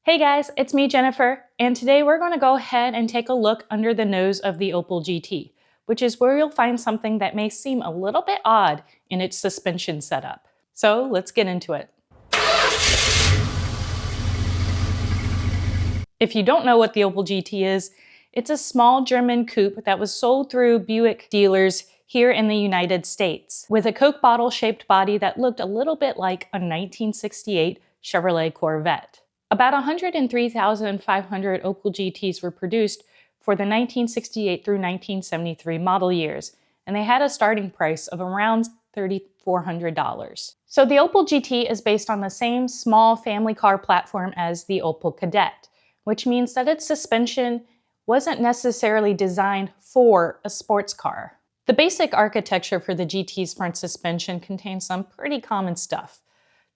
Hey guys, it's me, Jennifer, and today we're going to go ahead and take a look under the nose of the Opel GT, which is where you'll find something that may seem a little bit odd in its suspension setup. So let's get into it. If you don't know what the Opel GT is, it's a small German coupe that was sold through Buick dealers here in the United States, with a Coke bottle-shaped body that looked a little bit like a 1968 Chevrolet Corvette. About 103,500 Opel GTs were produced for the 1968 through 1973 model years, and they had a starting price of around $3,400. So the Opel GT is based on the same small family car platform as the Opel Kadett, which means that its suspension wasn't necessarily designed for a sports car. The basic architecture for the GT's front suspension contains some pretty common stuff.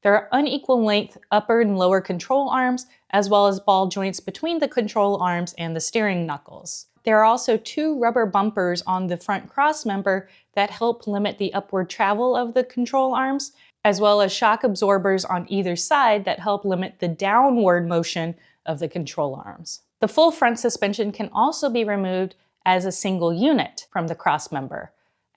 There are unequal length upper and lower control arms, as well as ball joints between the control arms and the steering knuckles. There are also two rubber bumpers on the front crossmember that help limit the upward travel of the control arms, as well as shock absorbers on either side that help limit the downward motion of the control arms. The full front suspension can also be removed as a single unit from the crossmember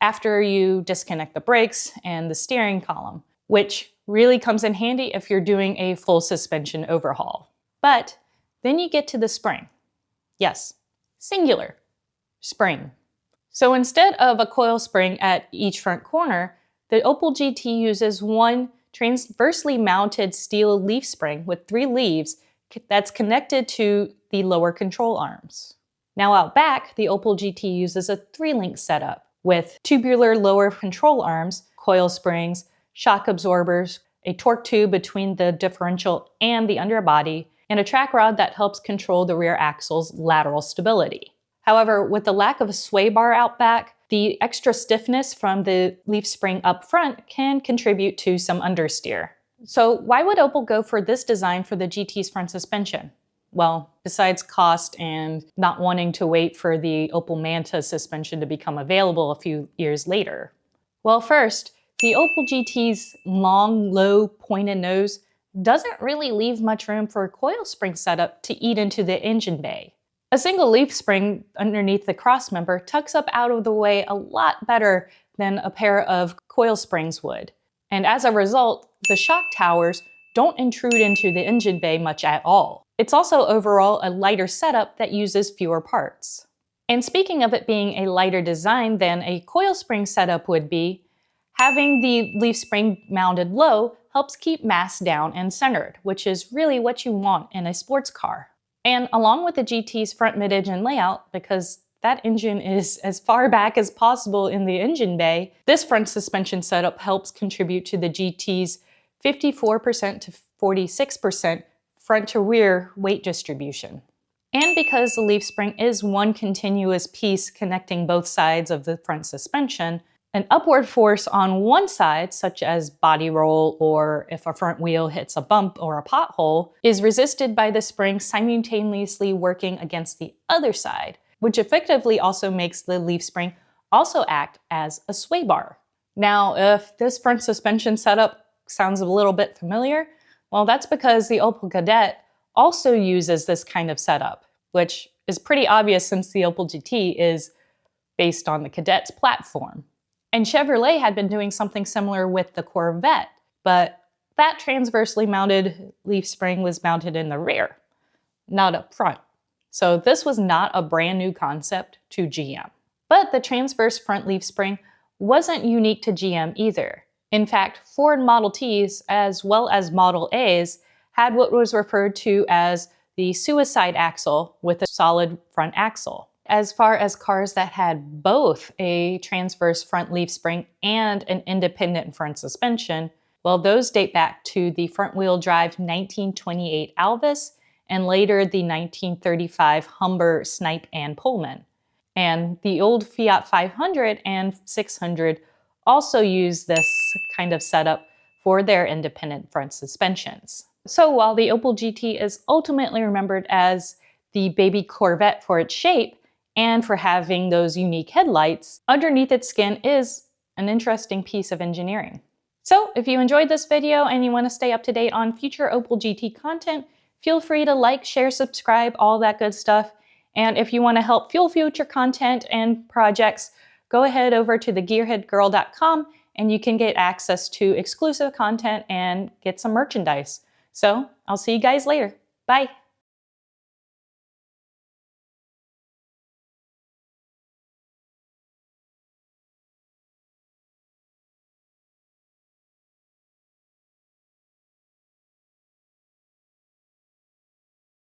after you disconnect the brakes and the steering column, which really comes in handy if you're doing a full suspension overhaul. But then you get to the spring. Yes, singular, spring. So instead of a coil spring at each front corner, the Opel GT uses one transversely mounted steel leaf spring with 3 leaves that's connected to the lower control arms. Now out back, the Opel GT uses a 3-link setup with tubular lower control arms, coil springs, shock absorbers, a torque tube between the differential and the underbody, and a track rod that helps control the rear axle's lateral stability. However, with the lack of a sway bar out back, the extra stiffness from the leaf spring up front can contribute to some understeer. So why would Opel go for this design for the GT's front suspension? Well, besides cost and not wanting to wait for the Opel Manta suspension to become available a few years later. Well, first, the Opel GT's long, low, pointed nose doesn't really leave much room for a coil spring setup to eat into the engine bay. A single leaf spring underneath the crossmember tucks up out of the way a lot better than a pair of coil springs would. And as a result, the shock towers don't intrude into the engine bay much at all. It's also overall a lighter setup that uses fewer parts. And speaking of it being a lighter design than a coil spring setup would be, having the leaf spring mounted low helps keep mass down and centered, which is really what you want in a sports car. And along with the GT's front mid-engine layout, because that engine is as far back as possible in the engine bay, this front suspension setup helps contribute to the GT's 54% to 46% front to rear weight distribution. And because the leaf spring is one continuous piece connecting both sides of the front suspension, an upward force on one side, such as body roll or if a front wheel hits a bump or a pothole, is resisted by the spring simultaneously working against the other side, which effectively also makes the leaf spring also act as a sway bar. Now, if this front suspension setup sounds a little bit familiar, well, that's because the Opel Kadett also uses this kind of setup, which is pretty obvious since the Opel GT is based on the Kadett's platform. And Chevrolet had been doing something similar with the Corvette, but that transversely mounted leaf spring was mounted in the rear, not up front. So this was not a brand new concept to GM. But the transverse front leaf spring wasn't unique to GM either. In fact, Ford Model Ts, as well as Model As, had what was referred to as the suicide axle with a solid front axle. As far as cars that had both a transverse front leaf spring and an independent front suspension, well, those date back to the front-wheel drive 1928 Alvis and later the 1935 Humber, Snipe, and Pullman. And the old Fiat 500 and 600 also use this kind of setup for their independent front suspensions. So while the Opel GT is ultimately remembered as the baby Corvette for its shape, and for having those unique headlights, underneath its skin is an interesting piece of engineering. So if you enjoyed this video and you want to stay up to date on future Opel GT content, Feel free to like, share, subscribe, all that good stuff. And if you want to help fuel future content and projects, go ahead over to thegearheadgirl.com and you can get access to exclusive content and get some merchandise. So I'll see you guys later. Bye.